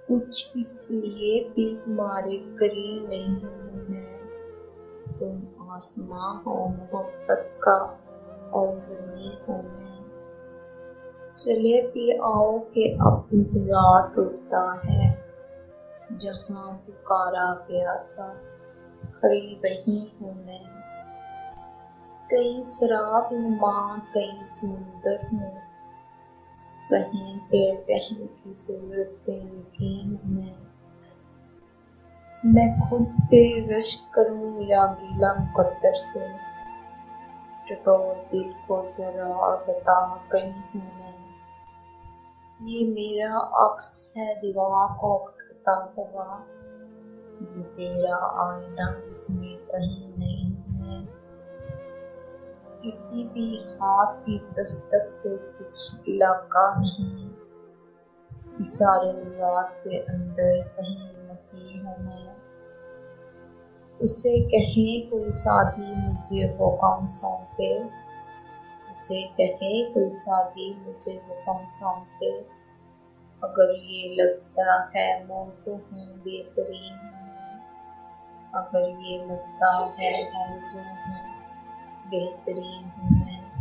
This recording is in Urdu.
کچھ اس لیے بھی تمہارے قریب نہیں ہوں میں، تم آسماں ہو محبت کا اور زمین ہوں میں۔ چلے بھی آؤ کہ اب انتظار ٹوٹتا ہے، جہاں پکارا گیا تھا کھڑی وہیں ہوں میں۔ کہیں سراب نما کہیں سمندر ہوں، کہیں بے وہم کی صورت کہیں یقین ہوں میں خود پہ رشک کروں یا گیلا مقدر سے، ٹٹول دل کو ذرا بتا کہیں ہوں میں۔ یہ میرا عکس ہے دیوار کو کھٹکتا ہوا، یہ تیرا آئینہ جس میں کہیں نہیں ہوں میں۔ کسی بھی ہاتھ کی دستک سے کچھ علاقہ نہیں، اثارِ ذات کے اندر کہیں مکی ہوں میں۔ اسے کہیں کوئی سعدی مجھے وہ غم سونپے، اسے کہیں کوئی سعدی مجھے وہ غم سونپے۔ اگر یہ لگتا ہے موزوں ہوں بہترین ہوں میں، اگر یہ لگتا ہے موزوں ہوں بہترین ہوں میں۔